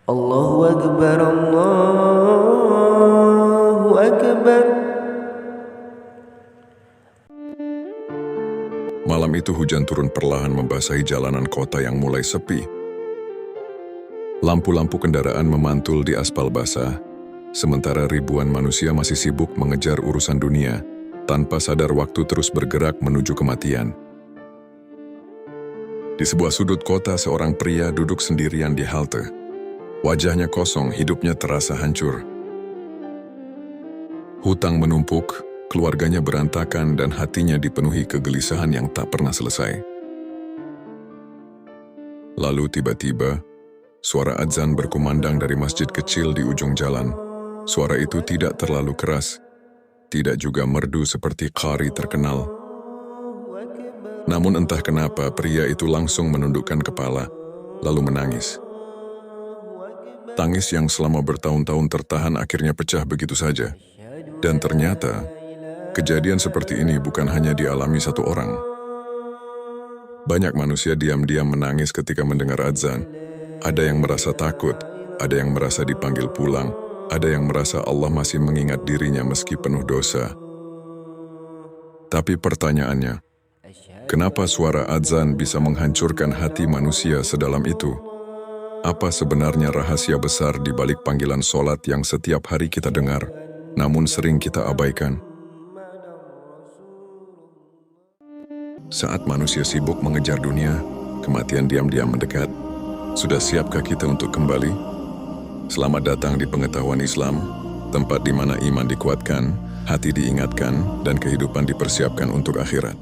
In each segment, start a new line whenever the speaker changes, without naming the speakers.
Allahu Akbar, Allahu Akbar.
Malam itu hujan turun perlahan membasahi jalanan kota yang mulai sepi. Lampu-lampu kendaraan memantul di aspal basah, sementara ribuan manusia masih sibuk mengejar urusan dunia, tanpa sadar waktu terus bergerak menuju kematian. Di sebuah sudut kota, seorang pria duduk sendirian di halte. Wajahnya kosong, hidupnya terasa hancur. Hutang menumpuk, keluarganya berantakan, dan hatinya dipenuhi kegelisahan yang tak pernah selesai. Lalu tiba-tiba, suara adzan berkumandang dari masjid kecil di ujung jalan. Suara itu tidak terlalu keras, tidak juga merdu seperti qari terkenal. Namun entah kenapa pria itu langsung menundukkan kepala, lalu menangis. Tangis yang selama bertahun-tahun tertahan akhirnya pecah begitu saja. Dan ternyata, kejadian seperti ini bukan hanya dialami satu orang. Banyak manusia diam-diam menangis ketika mendengar adzan. Ada yang merasa takut, ada yang merasa dipanggil pulang, ada yang merasa Allah masih mengingat dirinya meski penuh dosa. Tapi pertanyaannya, kenapa suara adzan bisa menghancurkan hati manusia sedalam itu? Apa sebenarnya rahasia besar di balik panggilan solat yang setiap hari kita dengar, namun sering kita abaikan? Saat manusia sibuk mengejar dunia, kematian diam-diam mendekat. Sudah siapkah kita untuk kembali? Selamat datang di Pengetahuan Islam, tempat di mana iman dikuatkan, hati diingatkan, dan kehidupan dipersiapkan untuk akhirat.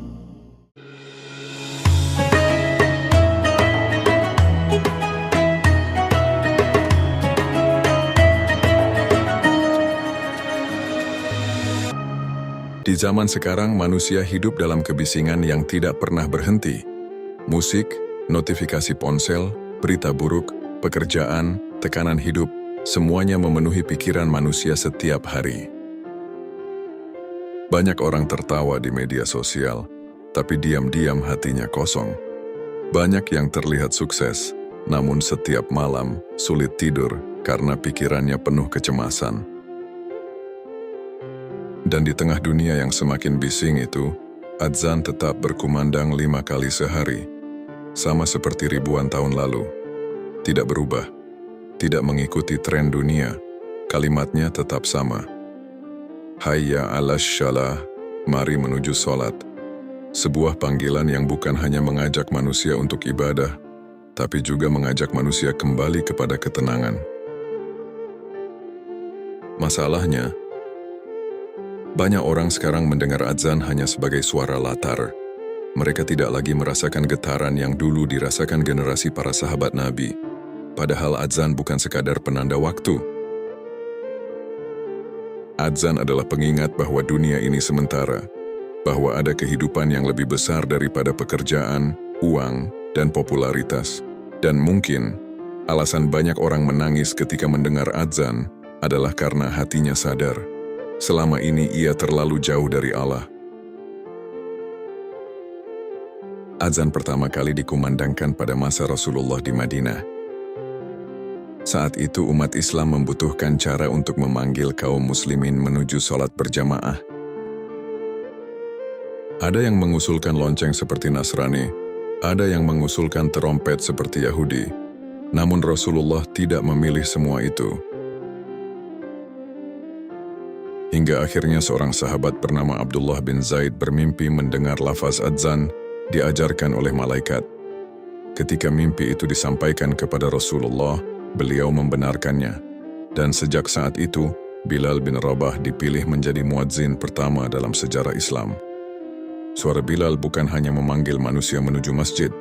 Di zaman sekarang, manusia hidup dalam kebisingan yang tidak pernah berhenti. Musik, notifikasi ponsel, berita buruk, pekerjaan, tekanan hidup, semuanya memenuhi pikiran manusia setiap hari. Banyak orang tertawa di media sosial, tapi diam-diam hatinya kosong. Banyak yang terlihat sukses, namun setiap malam sulit tidur karena pikirannya penuh kecemasan. Dan di tengah dunia yang semakin bising itu, adzan tetap berkumandang 5 kali sehari, sama seperti ribuan tahun lalu. Tidak berubah, tidak mengikuti tren dunia, kalimatnya tetap sama. Hayya 'alas shalah, mari menuju sholat. Sebuah panggilan yang bukan hanya mengajak manusia untuk ibadah, tapi juga mengajak manusia kembali kepada ketenangan. Masalahnya, banyak orang sekarang mendengar adzan hanya sebagai suara latar. Mereka tidak lagi merasakan getaran yang dulu dirasakan generasi para sahabat Nabi. Padahal adzan bukan sekadar penanda waktu. Adzan adalah pengingat bahwa dunia ini sementara, bahwa ada kehidupan yang lebih besar daripada pekerjaan, uang, dan popularitas. Dan mungkin, alasan banyak orang menangis ketika mendengar adzan adalah karena hatinya sadar. Selama ini ia terlalu jauh dari Allah. Adzan pertama kali dikumandangkan pada masa Rasulullah di Madinah. Saat itu umat Islam membutuhkan cara untuk memanggil kaum muslimin menuju sholat berjamaah. Ada yang mengusulkan lonceng seperti Nasrani, ada yang mengusulkan terompet seperti Yahudi. Namun Rasulullah tidak memilih semua itu. Hingga akhirnya seorang sahabat bernama Abdullah bin Zaid bermimpi mendengar lafaz adzan diajarkan oleh malaikat. Ketika mimpi itu disampaikan kepada Rasulullah, beliau membenarkannya. Dan sejak saat itu, Bilal bin Rabah dipilih menjadi muadzin pertama dalam sejarah Islam. Suara Bilal bukan hanya memanggil manusia menuju masjid,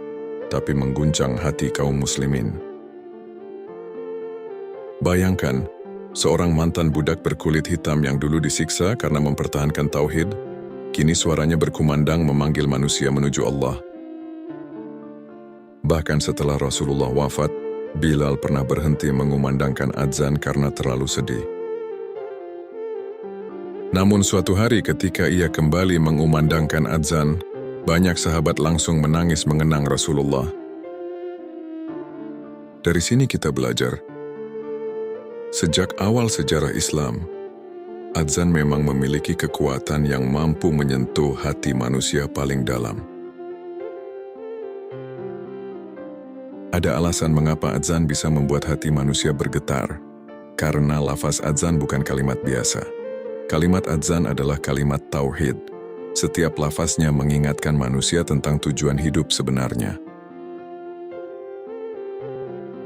tapi mengguncang hati kaum muslimin. Bayangkan, seorang mantan budak berkulit hitam yang dulu disiksa karena mempertahankan tauhid, kini suaranya berkumandang memanggil manusia menuju Allah. Bahkan setelah Rasulullah wafat, Bilal pernah berhenti mengumandangkan adzan karena terlalu sedih. Namun suatu hari ketika ia kembali mengumandangkan adzan, banyak sahabat langsung menangis mengenang Rasulullah. Dari sini kita belajar, Sejak awal sejarah Islam, adzan memang memiliki kekuatan yang mampu menyentuh hati manusia paling dalam. Ada alasan mengapa adzan bisa membuat hati manusia bergetar, karena lafaz adzan bukan kalimat biasa. Kalimat adzan adalah kalimat tauhid. Setiap lafaznya mengingatkan manusia tentang tujuan hidup sebenarnya.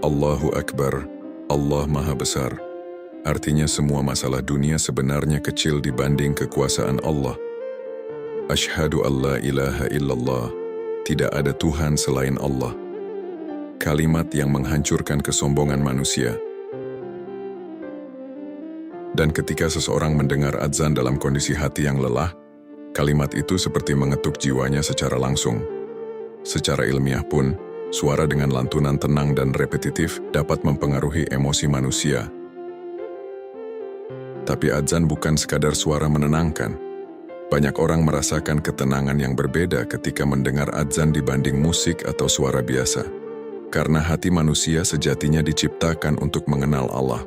Allahu Akbar, Allah Maha Besar. Artinya semua masalah dunia sebenarnya kecil dibanding kekuasaan Allah. Asyhadu an la ilaha illallah, tidak ada Tuhan selain Allah. Kalimat yang menghancurkan kesombongan manusia. Dan ketika seseorang mendengar adzan dalam kondisi hati yang lelah, kalimat itu seperti mengetuk jiwanya secara langsung. Secara ilmiah pun, suara dengan lantunan tenang dan repetitif dapat mempengaruhi emosi manusia. Tapi adzan bukan sekadar suara menenangkan. Banyak orang merasakan ketenangan yang berbeda ketika mendengar adzan dibanding musik atau suara biasa. Karena hati manusia sejatinya diciptakan untuk mengenal Allah.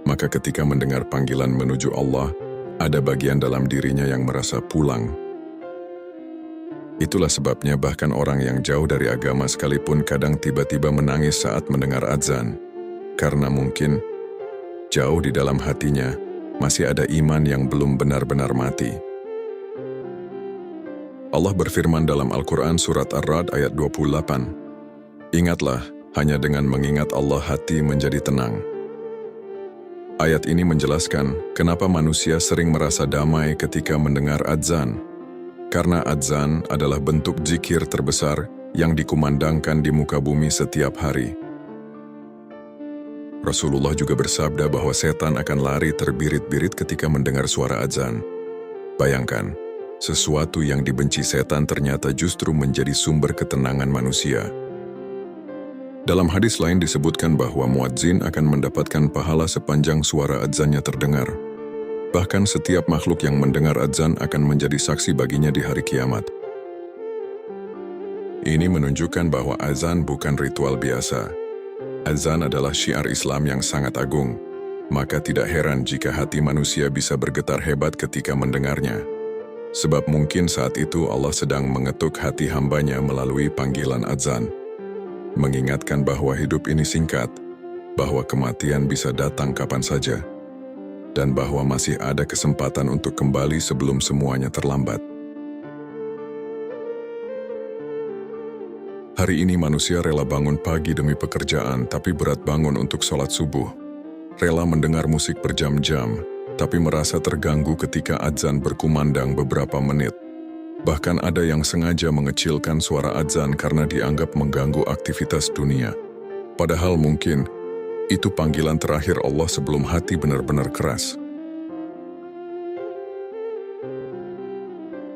Maka ketika mendengar panggilan menuju Allah, ada bagian dalam dirinya yang merasa pulang. Itulah sebabnya bahkan orang yang jauh dari agama sekalipun kadang tiba-tiba menangis saat mendengar adzan. Karena mungkin jauh di dalam hatinya masih ada iman yang belum benar-benar mati. Allah berfirman dalam Al-Quran surat Ar-Ra'd ayat 28. Ingatlah, hanya dengan mengingat Allah hati menjadi tenang. Ayat ini menjelaskan kenapa manusia sering merasa damai ketika mendengar adzan. Karena adzan adalah bentuk zikir terbesar yang dikumandangkan di muka bumi setiap hari. Rasulullah juga bersabda bahwa setan akan lari terbirit-birit ketika mendengar suara adzan. Bayangkan, sesuatu yang dibenci setan ternyata justru menjadi sumber ketenangan manusia. Dalam hadis lain disebutkan bahwa muadzin akan mendapatkan pahala sepanjang suara adzannya terdengar. Bahkan setiap makhluk yang mendengar adzan akan menjadi saksi baginya di hari kiamat. Ini menunjukkan bahwa azan bukan ritual biasa. Azan adalah syiar Islam yang sangat agung, maka tidak heran jika hati manusia bisa bergetar hebat ketika mendengarnya. Sebab mungkin saat itu Allah sedang mengetuk hati hambanya melalui panggilan adzan, mengingatkan bahwa hidup ini singkat, bahwa kematian bisa datang kapan saja, dan bahwa masih ada kesempatan untuk kembali sebelum semuanya terlambat. Hari ini manusia rela bangun pagi demi pekerjaan, tapi berat bangun untuk sholat subuh. Rela mendengar musik berjam-jam, tapi merasa terganggu ketika adzan berkumandang beberapa menit. Bahkan ada yang sengaja mengecilkan suara adzan karena dianggap mengganggu aktivitas dunia. Padahal mungkin itu panggilan terakhir Allah sebelum hati benar-benar keras.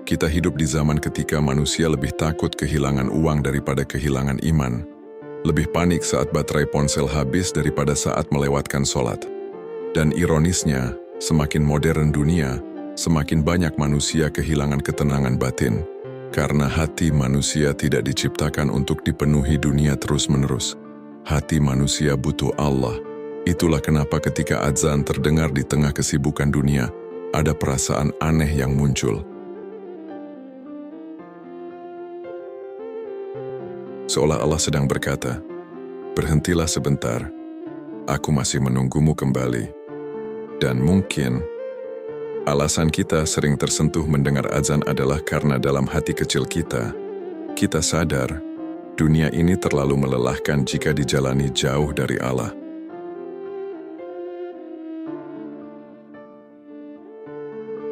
Kita hidup di zaman ketika manusia lebih takut kehilangan uang daripada kehilangan iman. Lebih panik saat baterai ponsel habis daripada saat melewatkan sholat. Dan ironisnya, semakin modern dunia, semakin banyak manusia kehilangan ketenangan batin. Karena hati manusia tidak diciptakan untuk dipenuhi dunia terus-menerus. Hati manusia butuh Allah. Itulah kenapa ketika adzan terdengar di tengah kesibukan dunia, ada perasaan aneh yang muncul. Seolah Allah sedang berkata, "Berhentilah sebentar, aku masih menunggumu kembali." Dan mungkin alasan kita sering tersentuh mendengar azan adalah karena dalam hati kecil kita sadar dunia ini terlalu melelahkan jika dijalani jauh dari Allah.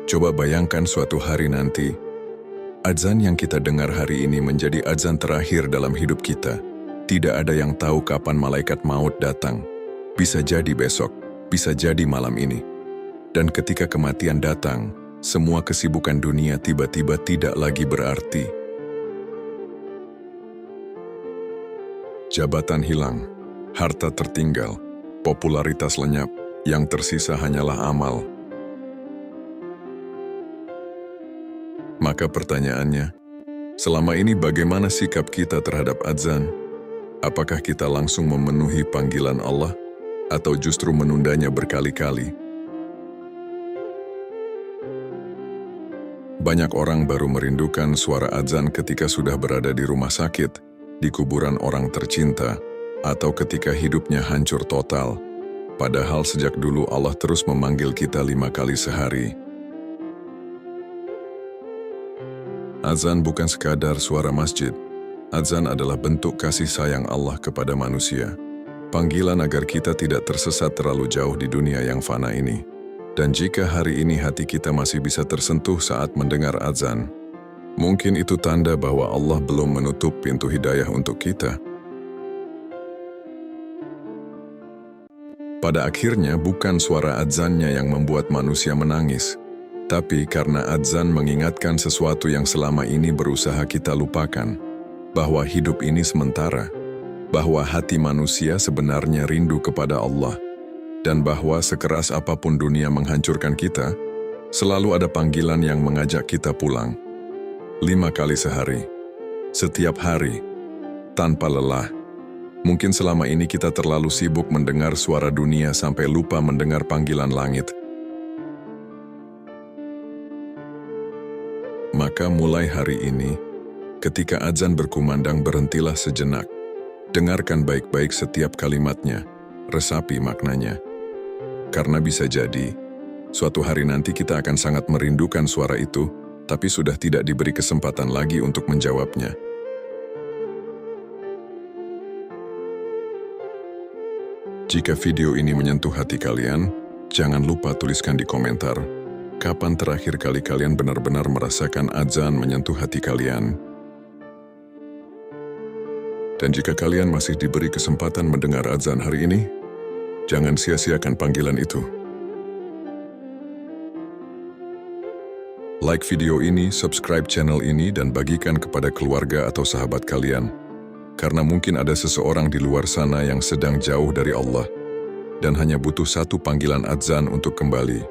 Coba bayangkan suatu hari nanti, azan yang kita dengar hari ini menjadi azan terakhir dalam hidup kita. Tidak ada yang tahu kapan malaikat maut datang. Bisa jadi besok, bisa jadi malam ini. Dan ketika kematian datang, semua kesibukan dunia tiba-tiba tidak lagi berarti. Jabatan hilang, harta tertinggal, popularitas lenyap, yang tersisa hanyalah amal. Maka pertanyaannya, selama ini bagaimana sikap kita terhadap azan? Apakah kita langsung memenuhi panggilan Allah? atau justru menundanya berkali-kali? Banyak orang baru merindukan suara azan ketika sudah berada di rumah sakit, di kuburan orang tercinta, atau ketika hidupnya hancur total. Padahal sejak dulu Allah terus memanggil kita 5 kali sehari. Azan bukan sekadar suara masjid. Azan adalah bentuk kasih sayang Allah kepada manusia. Panggilan agar kita tidak tersesat terlalu jauh di dunia yang fana ini. Dan jika hari ini hati kita masih bisa tersentuh saat mendengar azan, mungkin itu tanda bahwa Allah belum menutup pintu hidayah untuk kita. Pada akhirnya bukan suara azannya yang membuat manusia menangis, tapi karena azan mengingatkan sesuatu yang selama ini berusaha kita lupakan, bahwa hidup ini sementara, bahwa hati manusia sebenarnya rindu kepada Allah, dan bahwa sekeras apapun dunia menghancurkan kita, selalu ada panggilan yang mengajak kita pulang. 5 kali sehari, setiap hari, tanpa lelah. Mungkin selama ini kita terlalu sibuk mendengar suara dunia sampai lupa mendengar panggilan langit. Maka mulai hari ini, ketika azan berkumandang, berhentilah sejenak. Dengarkan baik-baik setiap kalimatnya, resapi maknanya. Karena bisa jadi, suatu hari nanti kita akan sangat merindukan suara itu, tapi sudah tidak diberi kesempatan lagi untuk menjawabnya. Jika video ini menyentuh hati kalian, jangan lupa tuliskan di komentar, kapan terakhir kali kalian benar-benar merasakan azan menyentuh hati kalian. Dan jika kalian masih diberi kesempatan mendengar azan hari ini, jangan sia-siakan panggilan itu. Like video ini, subscribe channel ini, dan bagikan kepada keluarga atau sahabat kalian. Karena mungkin ada seseorang di luar sana yang sedang jauh dari Allah dan hanya butuh satu panggilan azan untuk kembali.